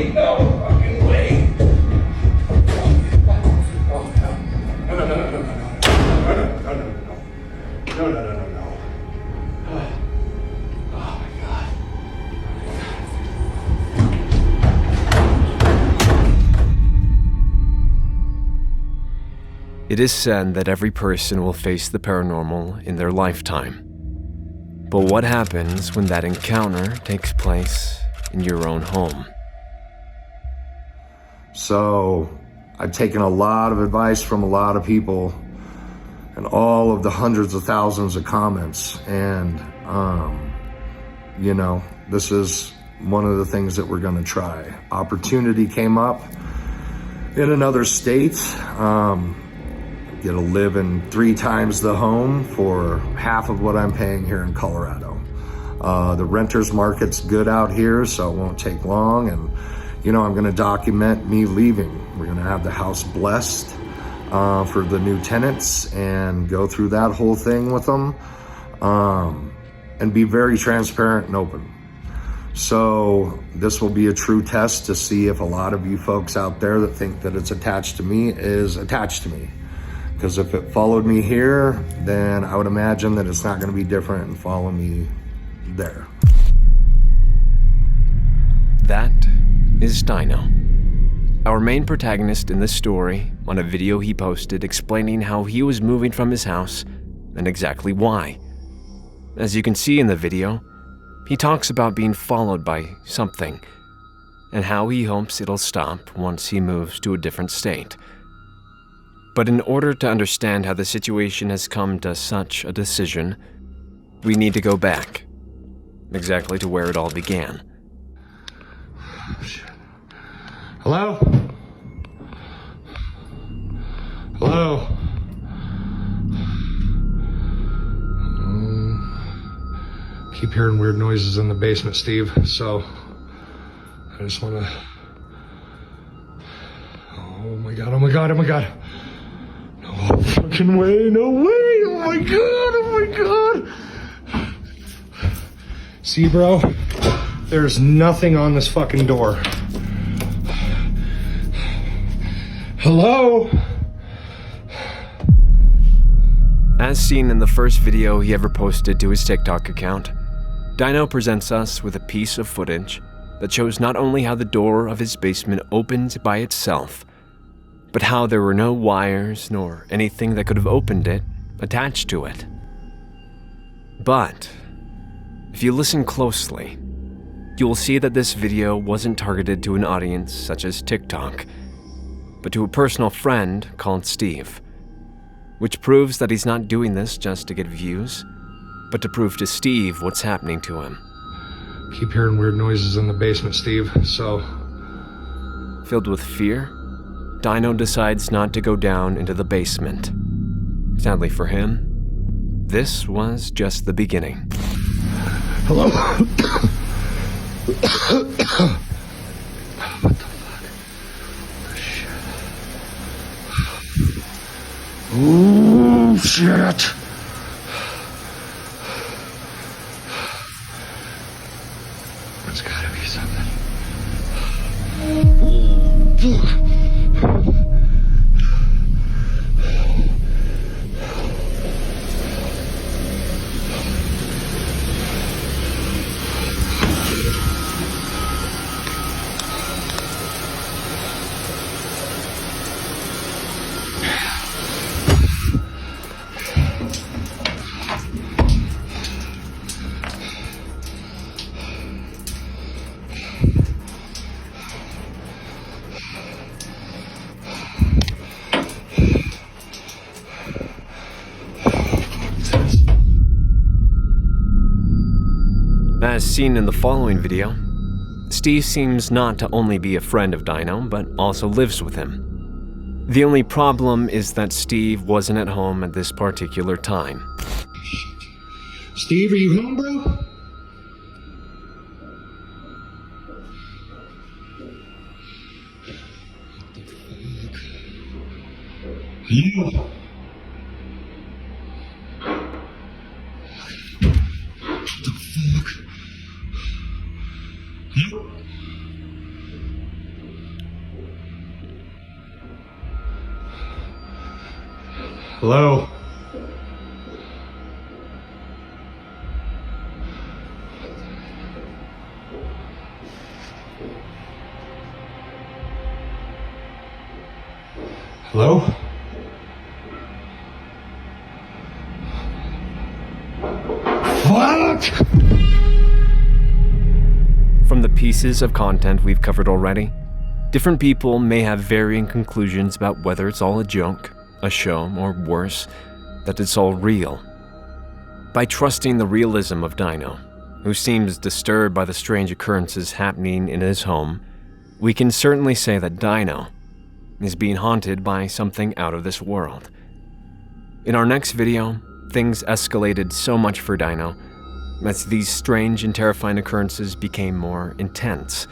way. No fucking way. Oh, no. No, no, no, no, no, no. No, no, no, no, no. No, no, no, no, no. Oh, my God. It is said that every person will face the paranormal in their lifetime. But what happens when that encounter takes place in your own home? So, I've taken a lot of advice from a lot of people and all of the hundreds of thousands of comments. And, this is one of the things that we're gonna try. Opportunity came up in another state. Get to live in 3 times the home for half of what I'm paying here in Colorado. The renter's market's good out here, so it won't take long. And, I'm gonna document me leaving. We're gonna have the house blessed for the new tenants and go through that whole thing with them and be very transparent and open. So this will be a true test to see if a lot of you folks out there that think that it's attached to me is attached to me. Because if it followed me here, then I would imagine that it's not going to be different and follow me there. That is Dino, our main protagonist in this story, on a video he posted explaining how he was moving from his house and exactly why. As you can see in the video, he talks about being followed by something and how he hopes it'll stop once he moves to a different state. But in order to understand how the situation has come to such a decision, we need to go back, exactly to where it all began. Hello? Hello? Keep hearing weird noises in the basement, Steve, so I just want to... Oh my God, oh my God, oh my God. No fucking way, no way, oh my God, oh my God. See, bro, there's nothing on this fucking door. Hello? As seen in the first video he ever posted to his TikTok account, Dino presents us with a piece of footage that shows not only how the door of his basement opened by itself, but how there were no wires nor anything that could have opened it attached to it. But if you listen closely, you will see that this video wasn't targeted to an audience such as TikTok, but to a personal friend called Steve, which proves that he's not doing this just to get views, but to prove to Steve what's happening to him. Keep hearing weird noises in the basement, Steve, so... Filled with fear, Dino decides not to go down into the basement. Sadly for him, this was just the beginning. Hello? What the fuck? Oh, shit. There's gotta be something. As seen in the following video, Steve seems not to only be a friend of Dino, but also lives with him. The only problem is that Steve wasn't at home at this particular time. Steve, are you home, bro? Hello? What the fuck? Hello? Hello? Fuck! From the pieces of content we've covered already, different people may have varying conclusions about whether it's all a joke, a show, or worse, that it's all real. By trusting the realism of Dino, who seems disturbed by the strange occurrences happening in his home, we can certainly say that Dino is being haunted by something out of this world. In our next video, things escalated so much for Dino as these strange and terrifying occurrences became more intense.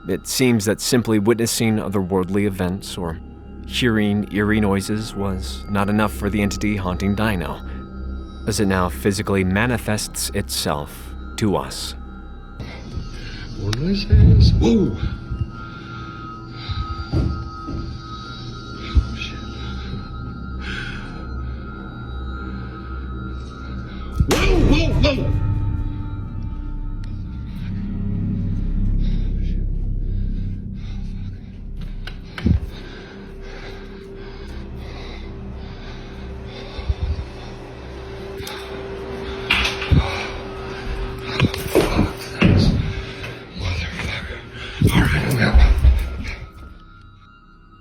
It seems that simply witnessing otherworldly events or hearing eerie noises was not enough for the entity haunting Dino, as it now physically manifests itself to us. More noises. Whoa! Oh, shit. Whoa, whoa, whoa!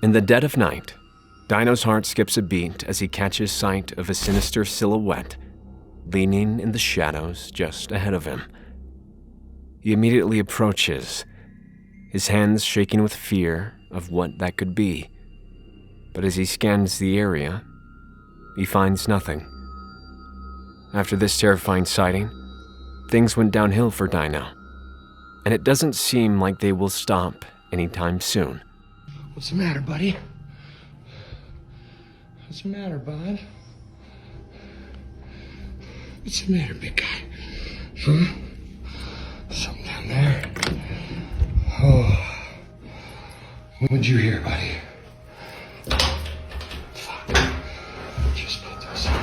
In the dead of night, Dino's heart skips a beat as he catches sight of a sinister silhouette leaning in the shadows just ahead of him. He immediately approaches, his hands shaking with fear of what that could be. But as he scans the area, he finds nothing. After this terrifying sighting, things went downhill for Dino, and it doesn't seem like they will stop anytime soon. What's the matter, buddy? What's the matter, bud? What's the matter, big guy? Huh? Something down there? Oh. What'd you hear, buddy? Fuck. Just put this on.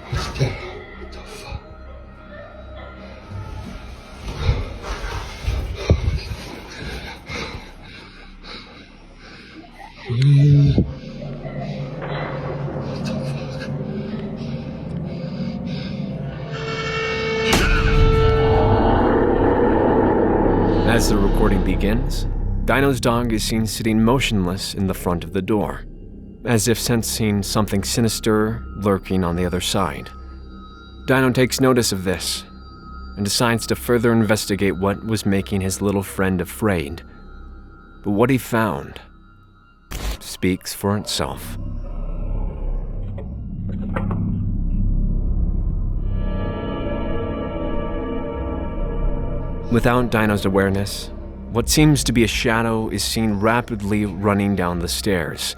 What's that? What the fuck? As the recording begins, Dino's dog is seen sitting motionless in the front of the door, as if sensing something sinister lurking on the other side. Dino takes notice of this and decides to further investigate what was making his little friend afraid. But what he found speaks for itself. Without Dino's awareness, what seems to be a shadow is seen rapidly running down the stairs.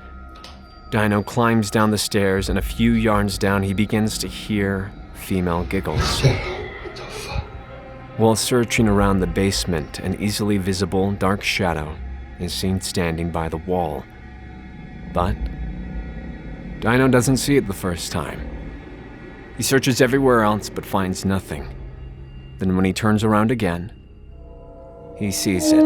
Dino climbs down the stairs, and a few yards down he begins to hear female giggles. While searching around the basement, an easily visible dark shadow is seen standing by the wall. But Dino doesn't see it the first time. He searches everywhere else but finds nothing. Then when he turns around again, he sees it.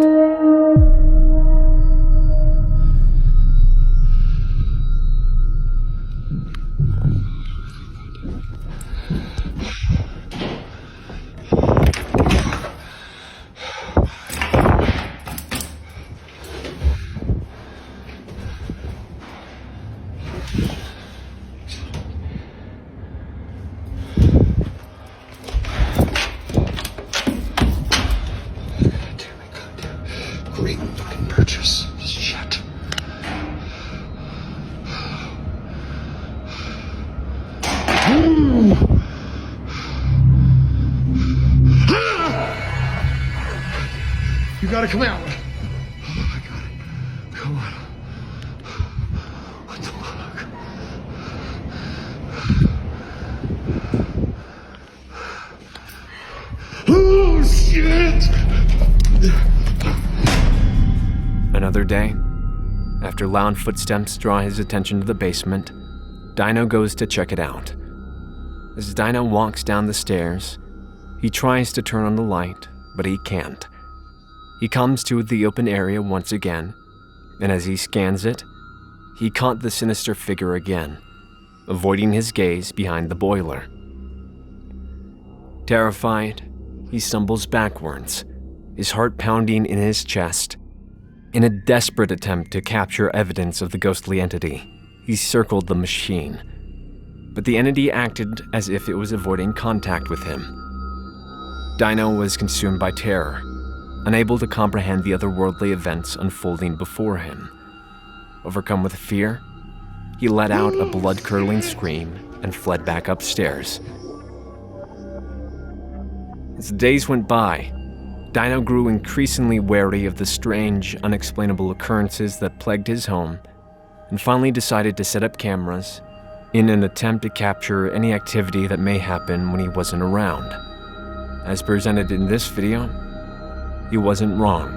Great fucking purchase. Shit. You gotta come out. Oh, I got it. Come on. What the fuck? Oh, shit! Another day, After loud footsteps draw his attention to the basement, Dino goes to check it out. As Dino walks down the stairs, he tries to turn on the light, but he can't. He comes to the open area once again, and as he scans it, he caught the sinister figure again, avoiding his gaze behind the boiler. Terrified, he stumbles backwards, his heart pounding in his chest. In a desperate attempt to capture evidence of the ghostly entity, he circled the machine. But the entity acted as if it was avoiding contact with him. Dino was consumed by terror, unable to comprehend the otherworldly events unfolding before him. Overcome with fear, he let out a blood-curdling scream and fled back upstairs. As the days went by, Dino grew increasingly wary of the strange, unexplainable occurrences that plagued his home, and finally decided to set up cameras in an attempt to capture any activity that may happen when he wasn't around. As presented in this video, he wasn't wrong.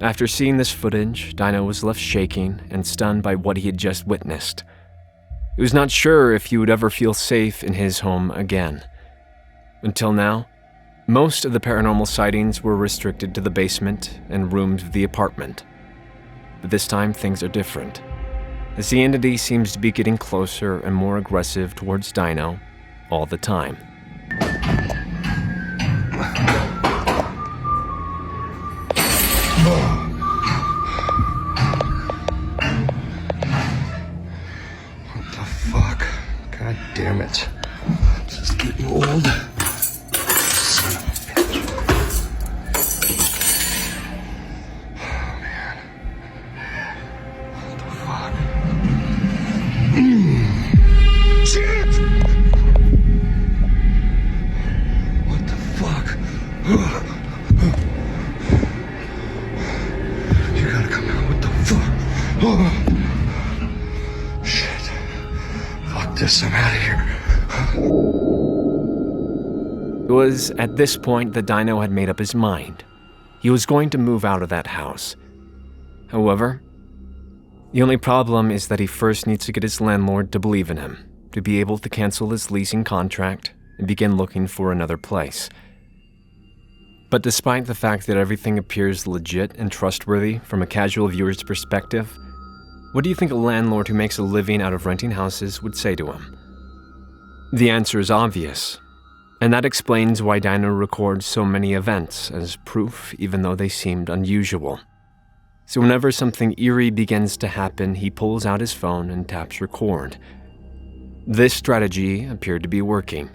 After seeing this footage, Dino was left shaking and stunned by what he had just witnessed. He was not sure if he would ever feel safe in his home again. Until now, most of the paranormal sightings were restricted to the basement and rooms of the apartment. But this time things are different, as the entity seems to be getting closer and more aggressive towards Dino all the time. What the fuck? God damn it. This is getting old. Son of a bitch. Oh, man. What the fuck? Shit! What the fuck? You gotta come out. What the fuck? Oh. Shit. Fuck this. I'm out of here. It was at this point that Dino had made up his mind. He was going to move out of that house. However, the only problem is that he first needs to get his landlord to believe in him, to be able to cancel his leasing contract and begin looking for another place. But despite the fact that everything appears legit and trustworthy from a casual viewer's perspective, what do you think a landlord who makes a living out of renting houses would say to him? The answer is obvious, and that explains why Dino records so many events as proof even though they seemed unusual. So whenever something eerie begins to happen, he pulls out his phone and taps record. This strategy appeared to be working.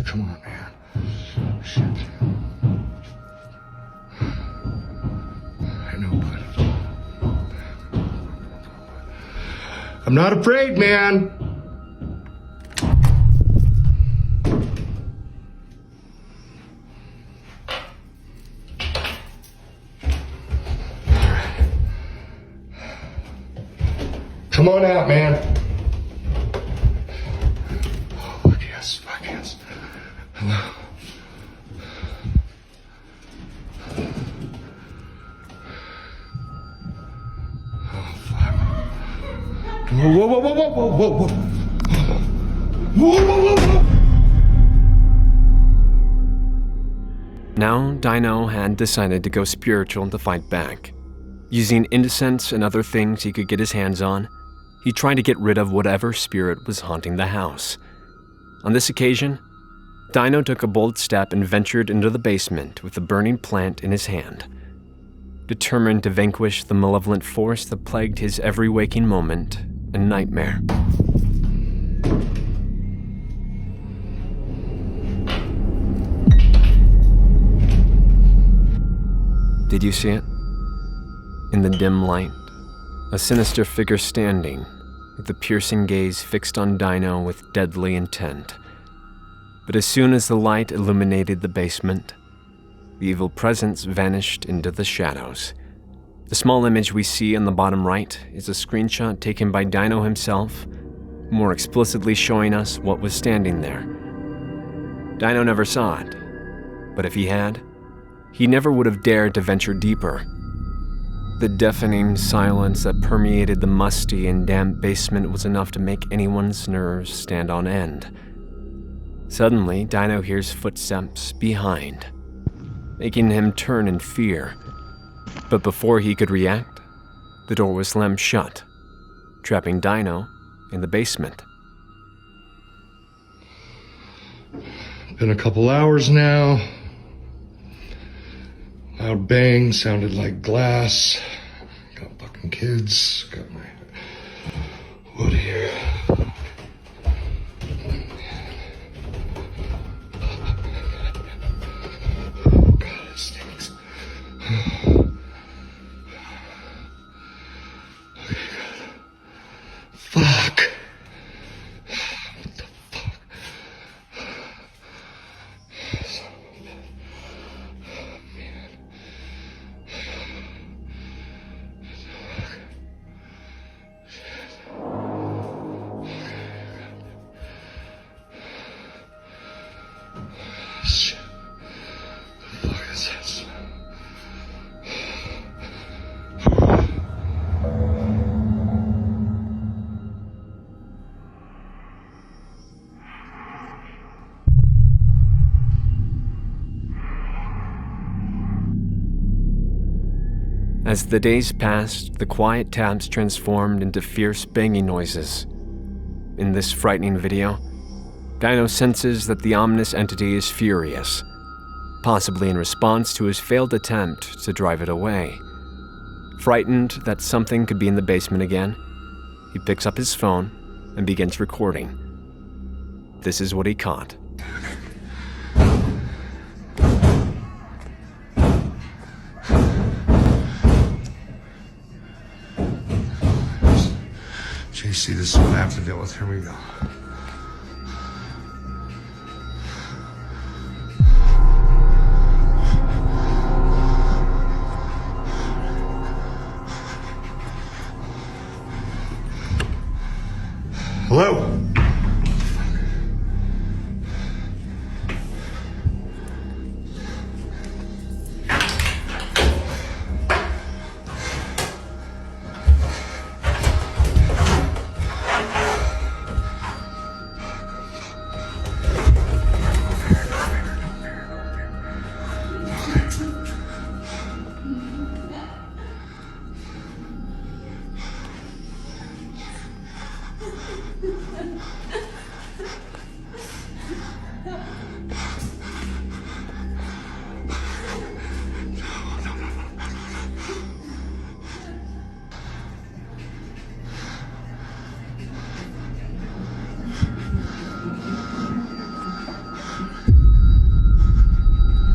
Come on, man. Shit. I know, bud. I'm not afraid, man. Come on out, man. Oh, fuck yes, fuck yes. Hello. Oh, fuck. Whoa, whoa, whoa, whoa, whoa, whoa, whoa, whoa. Whoa, whoa, whoa, whoa. Now, Dino had decided to go spiritual to fight back. Using incense and other things he could get his hands on, he tried to get rid of whatever spirit was haunting the house. On this occasion, Dino took a bold step and ventured into the basement with a burning plant in his hand. Determined to vanquish the malevolent force that plagued his every waking moment and nightmare. Did you see it? In the dim light, a sinister figure standing, with the piercing gaze fixed on Dino with deadly intent. But as soon as the light illuminated the basement, the evil presence vanished into the shadows. The small image we see on the bottom right is a screenshot taken by Dino himself, more explicitly showing us what was standing there. Dino never saw it, but if he had, he never would have dared to venture deeper. The deafening silence that permeated the musty and damp basement was enough to make anyone's nerves stand on end. Suddenly, Dino hears footsteps behind, making him turn in fear. But before he could react, the door was slammed shut, trapping Dino in the basement. Been a couple hours now. Loud bang sounded like glass. Got fucking kids. Got my wood here. Oh God, it stinks. Okay, good. Fuck. What the fuck? Shit. The fuck is this? As the days passed, the quiet taps transformed into fierce banging noises. In this frightening video, Dino senses that the ominous entity is furious, possibly in response to his failed attempt to drive it away. Frightened that something could be in the basement again, he picks up his phone and begins recording. This is what he caught. JC, this is what I have to deal with. Here we go. Hello?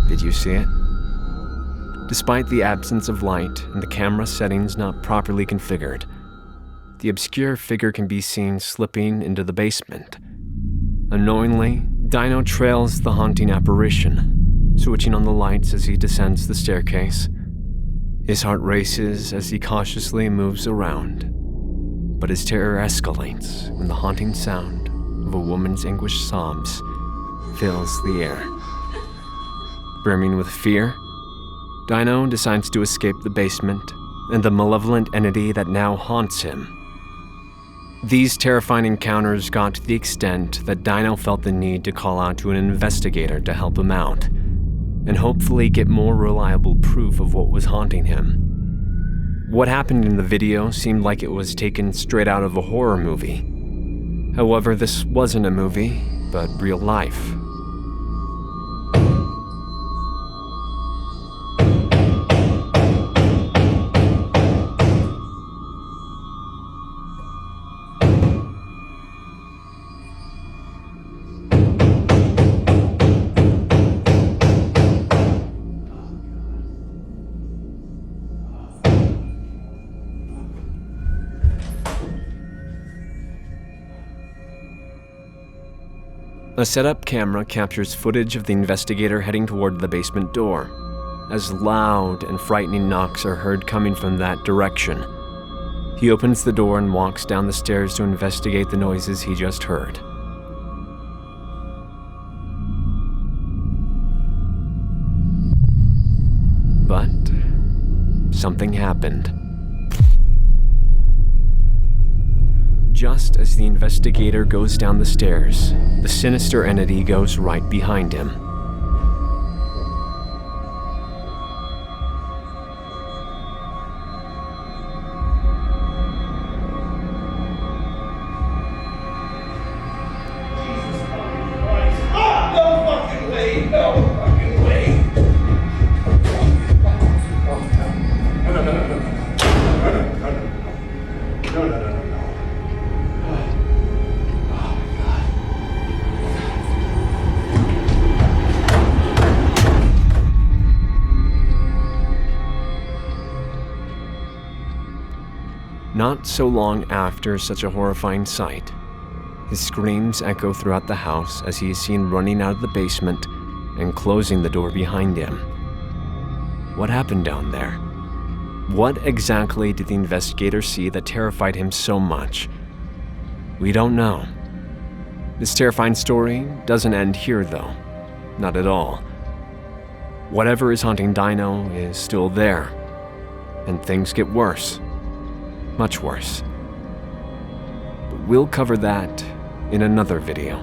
Did you see it? Despite the absence of light and the camera settings not properly configured, the obscure figure can be seen slipping into the basement. Unknowingly, Dino trails the haunting apparition, switching on the lights as he descends the staircase. His heart races as he cautiously moves around, but his terror escalates when the haunting sound of a woman's anguished sobs fills the air. Brimming with fear, Dino decides to escape the basement and the malevolent entity that now haunts him. These terrifying encounters got to the extent that Dino felt the need to call out to an investigator to help him out, and hopefully get more reliable proof of what was haunting him. What happened in the video seemed like it was taken straight out of a horror movie. However, this wasn't a movie, but real life. A setup camera captures footage of the investigator heading toward the basement door, as loud and frightening knocks are heard coming from that direction. He opens the door and walks down the stairs to investigate the noises he just heard. But something happened. Just as the investigator goes down the stairs, the sinister entity goes right behind him. Not so long after such a horrifying sight, his screams echo throughout the house as he is seen running out of the basement and closing the door behind him. What happened down there? What exactly did the investigator see that terrified him so much? We don't know. This terrifying story doesn't end here, though. Not at all. Whatever is haunting Dino is still there, and things get worse. Much worse. But we'll cover that in another video.